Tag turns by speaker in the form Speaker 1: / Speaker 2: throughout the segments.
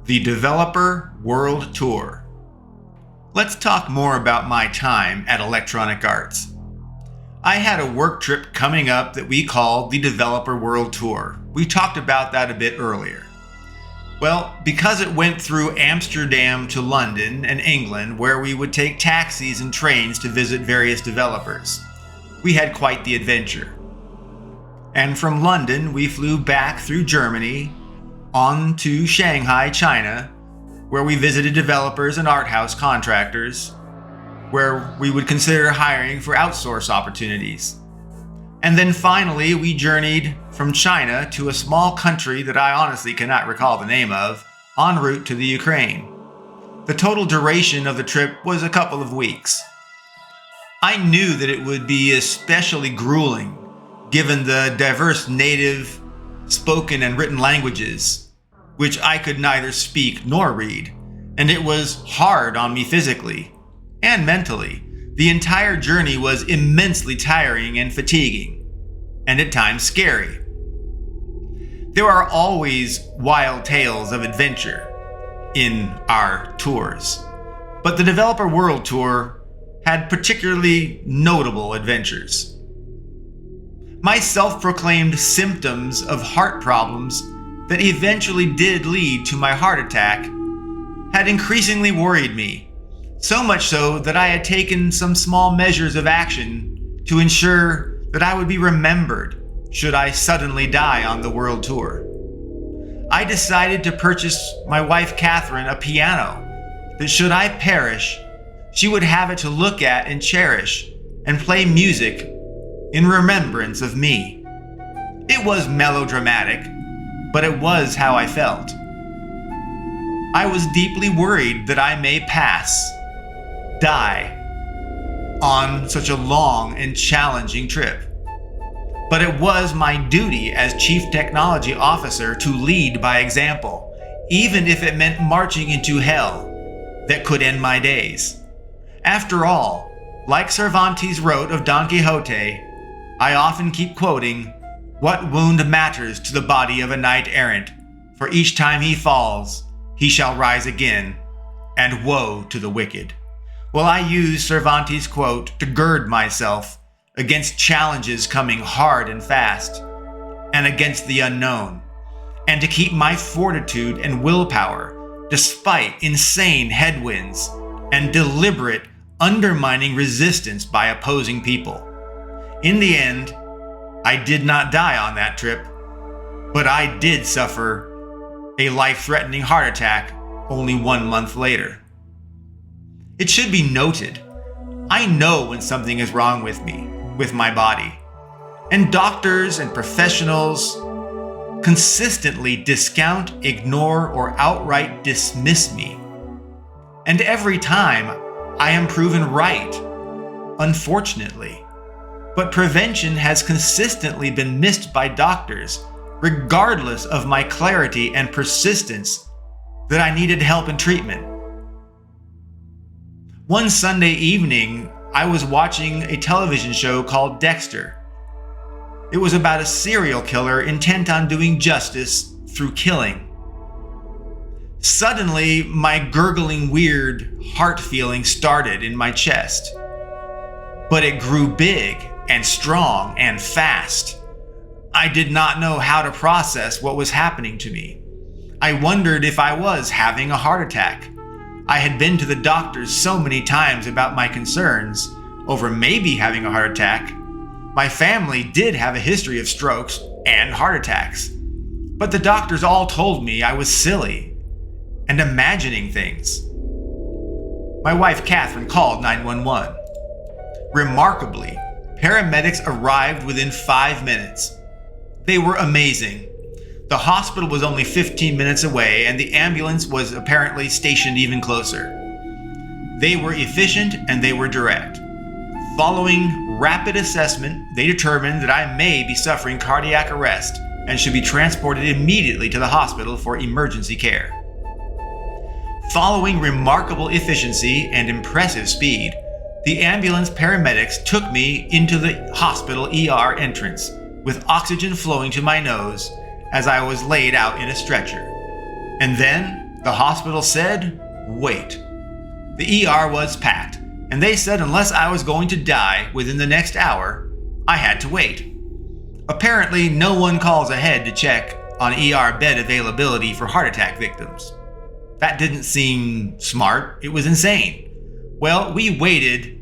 Speaker 1: The Developer World Tour. Let's talk more about my time at Electronic Arts. I had a work trip coming up that we called the Developer World Tour. We talked about that a bit earlier. Well, because it went through Amsterdam to London and England, where we would take taxis and trains to visit various developers, we had quite the adventure. And from London, we flew back through Germany on to Shanghai, China, where we visited developers and art house contractors, where we would consider hiring for outsource opportunities. And then finally, we journeyed from China to a small country that I honestly cannot recall the name of, en route to the Ukraine. The total duration of the trip was a couple of weeks. I knew that it would be especially grueling, given the diverse native, spoken and written languages, which I could neither speak nor read, and it was hard on me physically and mentally. The entire journey was immensely tiring and fatiguing, and at times scary. There are always wild tales of adventure in our tours, but the Developer World Tour had particularly notable adventures. My self-proclaimed symptoms of heart problems that eventually did lead to my heart attack had increasingly worried me, so much so that I had taken some small measures of action to ensure that I would be remembered should I suddenly die on the world tour. I decided to purchase my wife Catherine a piano that should I perish, she would have it to look at and cherish and play music in remembrance of me. It was melodramatic, but it was how I felt. I was deeply worried that I may die, on such a long and challenging trip. But it was my duty as Chief Technology Officer to lead by example, even if it meant marching into hell that could end my days. After all, like Cervantes wrote of Don Quixote, I often keep quoting, "What wound matters to the body of a knight-errant? For each time he falls, he shall rise again, and woe to the wicked." Well, I use Cervantes' quote to gird myself against challenges coming hard and fast, and against the unknown, and to keep my fortitude and willpower despite insane headwinds and deliberate undermining resistance by opposing people. In the end, I did not die on that trip, but I did suffer a life-threatening heart attack only 1 month later. It should be noted, I know when something is wrong with me, with my body, and doctors and professionals consistently discount, ignore, or outright dismiss me. And every time, I am proven right, unfortunately. But prevention has consistently been missed by doctors, regardless of my clarity and persistence that I needed help and treatment. One Sunday evening, I was watching a television show called Dexter. It was about a serial killer intent on doing justice through killing. Suddenly, my gurgling, weird heart feeling started in my chest. But it grew big and strong and fast. I did not know how to process what was happening to me. I wondered if I was having a heart attack. I had been to the doctors so many times about my concerns over maybe having a heart attack. My family did have a history of strokes and heart attacks, but the doctors all told me I was silly and imagining things. My wife Catherine called 911. Remarkably, paramedics arrived within 5 minutes. They were amazing. The hospital was only 15 minutes away, and the ambulance was apparently stationed even closer. They were efficient and they were direct. Following rapid assessment, they determined that I may be suffering cardiac arrest and should be transported immediately to the hospital for emergency care. Following remarkable efficiency and impressive speed, the ambulance paramedics took me into the hospital ER entrance with oxygen flowing to my nose as I was laid out in a stretcher. And then, The hospital said, wait. The ER was packed, and they said unless I was going to die within the next hour, I had to wait. Apparently, no one calls ahead to check on ER bed availability for heart attack victims. That didn't seem smart. It was insane. Well, we waited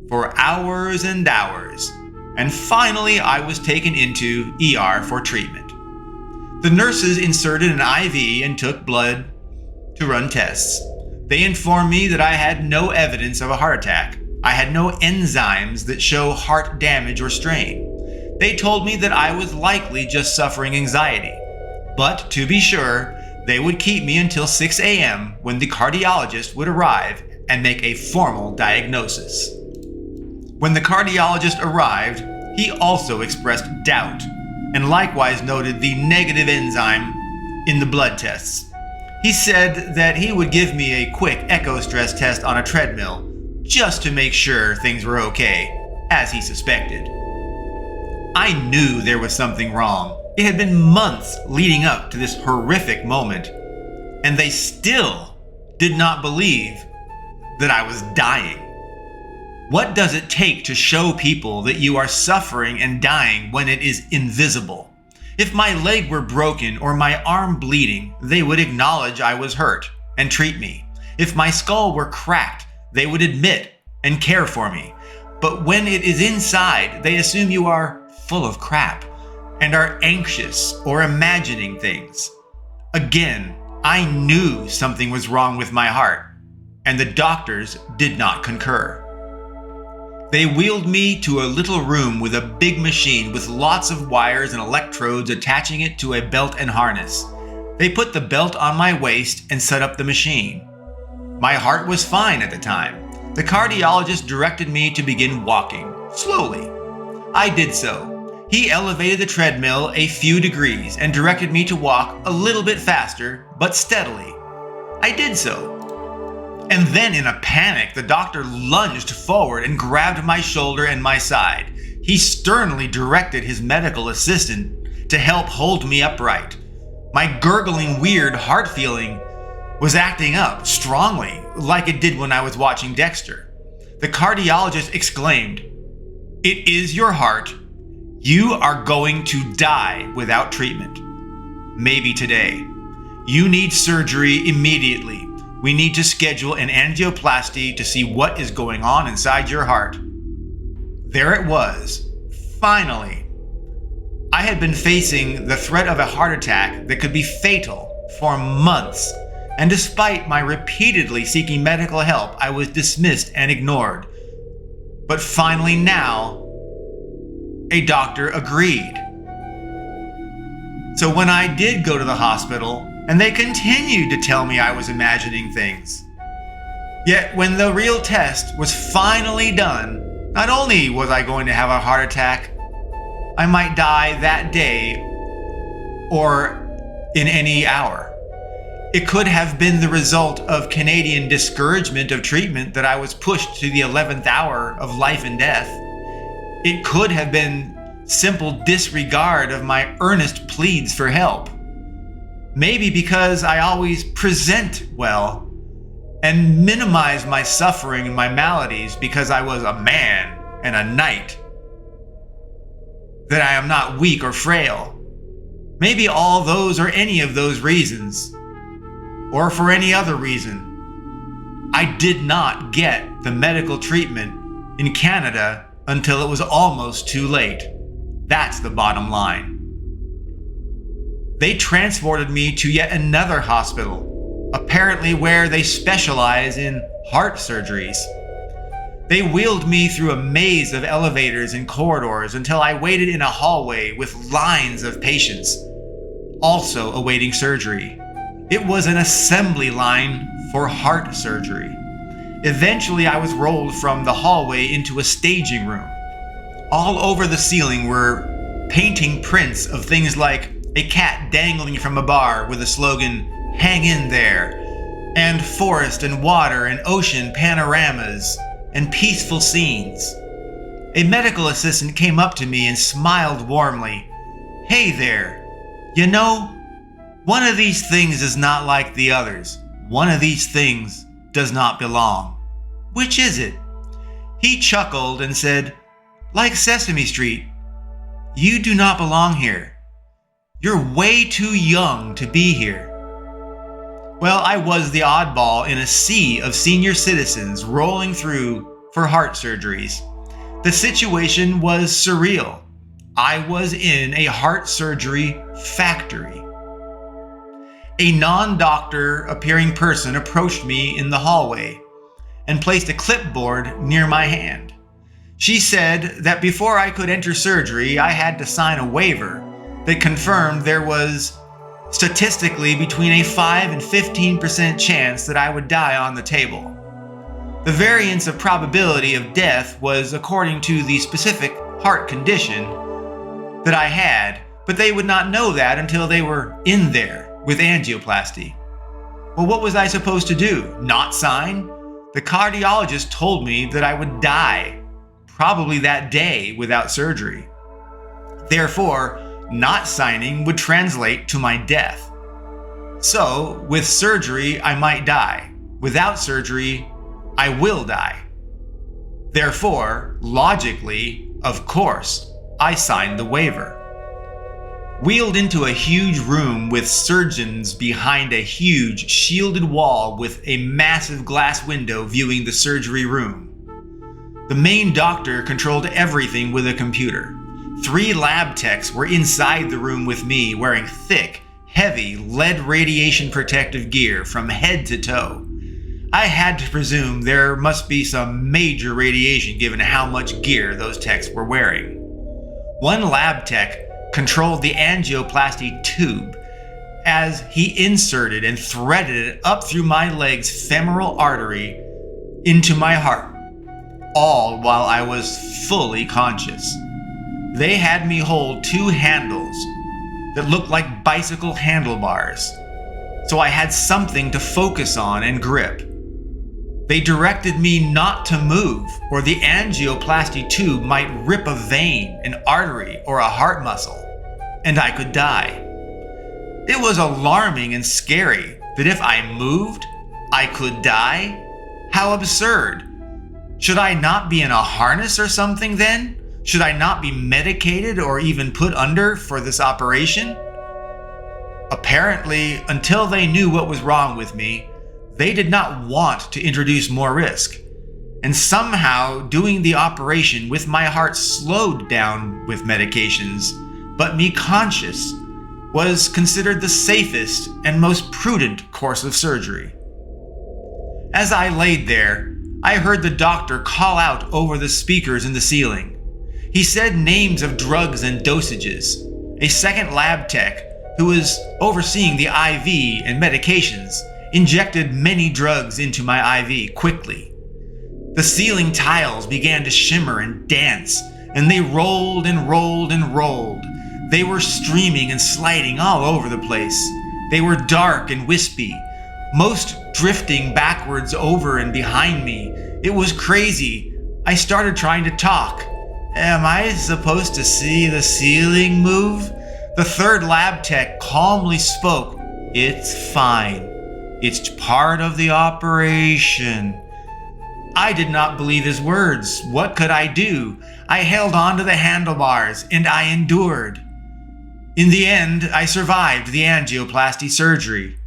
Speaker 1: for hours and hours, and finally I was taken into ER for treatment. The nurses inserted an IV and took blood to run tests. They informed me that I had no evidence of a heart attack. I had no enzymes that show heart damage or strain. They told me that I was likely just suffering anxiety. But to be sure, they would keep me until 6 a.m. when the cardiologist would arrive and make a formal diagnosis. When the cardiologist arrived, he also expressed doubt and likewise noted the negative enzyme in the blood tests. He said that he would give me a quick echo stress test on a treadmill just to make sure things were okay, as he suspected. I knew there was something wrong. It had been months leading up to this horrific moment, and they still did not believe that I was dying. What does it take to show people that you are suffering and dying when it is invisible? If my leg were broken or my arm bleeding, they would acknowledge I was hurt and treat me. If my skull were cracked, they would admit and care for me. But when it is inside, they assume you are full of crap and are anxious or imagining things. Again, I knew something was wrong with my heart, and the doctors did not concur. They wheeled me to a little room with a big machine with lots of wires and electrodes attaching it to a belt and harness. They put the belt on my waist and set up the machine. My heart was fine at the time. The cardiologist directed me to begin walking, slowly. I did so. He elevated the treadmill a few degrees and directed me to walk a little bit faster, but steadily. I did so. And then in a panic, the doctor lunged forward and grabbed my shoulder and my side. He sternly directed his medical assistant to help hold me upright. My gurgling, weird heart feeling was acting up strongly, like it did when I was watching Dexter. The cardiologist exclaimed, "It is your heart. You are going to die without treatment. Maybe today. You need surgery immediately. We need to schedule an angioplasty to see what is going on inside your heart." There it was. Finally. I had been facing the threat of a heart attack that could be fatal for months, and despite my repeatedly seeking medical help, I was dismissed and ignored. But finally now, a doctor agreed. So when I did go to the hospital, and they continued to tell me I was imagining things. Yet when the real test was finally done, not only was I going to have a heart attack, I might die that day or in any hour. It could have been the result of Canadian discouragement of treatment that I was pushed to the 11th hour of life and death. It could have been simple disregard of my earnest pleas for help. Maybe because I always present well and minimize my suffering and my maladies because I was a man and a knight, that I am not weak or frail. Maybe all those or any of those reasons, or for any other reason, I did not get the medical treatment in Canada until it was almost too late. That's the bottom line. They transported me to yet another hospital, apparently where they specialize in heart surgeries. They wheeled me through a maze of elevators and corridors until I waited in a hallway with lines of patients, also awaiting surgery. It was an assembly line for heart surgery. Eventually, I was rolled from the hallway into a staging room. All over the ceiling were painting prints of things like a cat dangling from a bar with the slogan, "Hang in there," and forest and water and ocean panoramas and peaceful scenes. A medical assistant came up to me and smiled warmly. "Hey there, you know, one of these things is not like the others. One of these things does not belong. Which is it? He chuckled and said, like Sesame Street, you do not belong here. You're way too young to be here. Well, I was the oddball in a sea of senior citizens rolling through for heart surgeries. The situation was surreal. I was in a heart surgery factory. A non-doctor appearing person approached me in the hallway and placed a clipboard near my hand. She said that before I could enter surgery, I had to sign a waiver that confirmed there was statistically between a 5 and 15% chance that I would die on the table. The variance of probability of death was according to the specific heart condition that I had, but they would not know that until they were in there with angioplasty. Well, what was I supposed to do? Not sign? The cardiologist told me that I would die, probably that day without surgery. Therefore, not signing would translate to my death. So, with surgery, I might die. Without surgery, I will die. Therefore, logically, of course, I signed the waiver. Wheeled into a huge room with surgeons behind a huge shielded wall with a massive glass window viewing the surgery room. The main doctor controlled everything with a computer. 3 lab techs were inside the room with me wearing thick, heavy lead radiation protective gear from head to toe. I had to presume there must be some major radiation given how much gear those techs were wearing. One lab tech controlled the angioplasty tube as he inserted and threaded it up through my leg's femoral artery into my heart, all while I was fully conscious. They had me hold 2 handles that looked like bicycle handlebars, so I had something to focus on and grip. They directed me not to move, or the angioplasty tube might rip a vein, an artery, or a heart muscle, and I could die. It was alarming and scary that if I moved, I could die. How absurd. Should I not be in a harness or something then? Should I not be medicated or even put under for this operation? Apparently, until they knew what was wrong with me, they did not want to introduce more risk. And somehow doing the operation with my heart slowed down with medications, but me conscious, was considered the safest and most prudent course of surgery. As I laid there, I heard the doctor call out over the speakers in the ceiling. He said names of drugs and dosages. A second lab tech, who was overseeing the IV and medications, injected many drugs into my IV quickly. The ceiling tiles began to shimmer and dance, and they rolled and rolled and rolled. They were streaming and sliding all over the place. They were dark and wispy, most drifting backwards over and behind me. It was crazy. I started trying to talk. Am I supposed to see the ceiling move? The third lab tech calmly spoke. It's fine. It's part of the operation. I did not believe his words. What could I do? I held on to the handlebars and I endured. In the end, I survived the angioplasty surgery.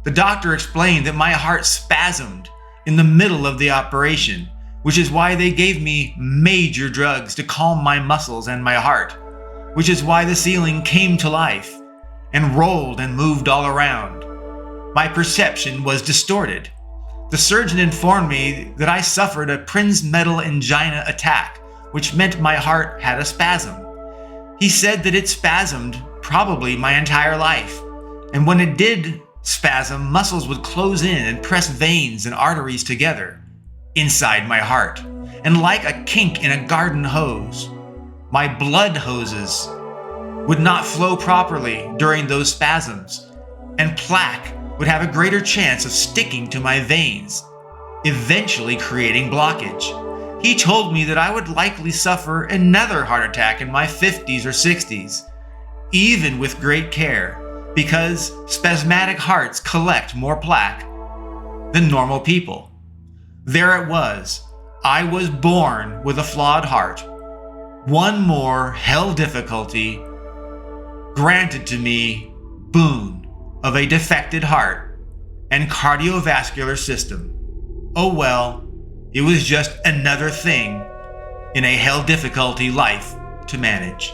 Speaker 1: The doctor explained that my heart spasmed in the middle of the operation, which is why they gave me major drugs to calm my muscles and my heart, which is why the ceiling came to life and rolled and moved all around. My perception was distorted. The surgeon informed me that I suffered a Prinzmetal angina attack, which meant my heart had a spasm. He said that it spasmed probably my entire life, and when it did spasm, muscles would close in and press veins and arteries together inside my heart, and like a kink in a garden hose, my blood hoses would not flow properly during those spasms, and plaque would have a greater chance of sticking to my veins, eventually creating blockage. He told me that I would likely suffer another heart attack in my 50s or 60s, even with great care, because spasmodic hearts collect more plaque than normal people. There it was. I was born with a flawed heart. One more hell difficulty granted to me boon of a defected heart and cardiovascular system. Oh well, it was just another thing in a hell difficulty life to manage.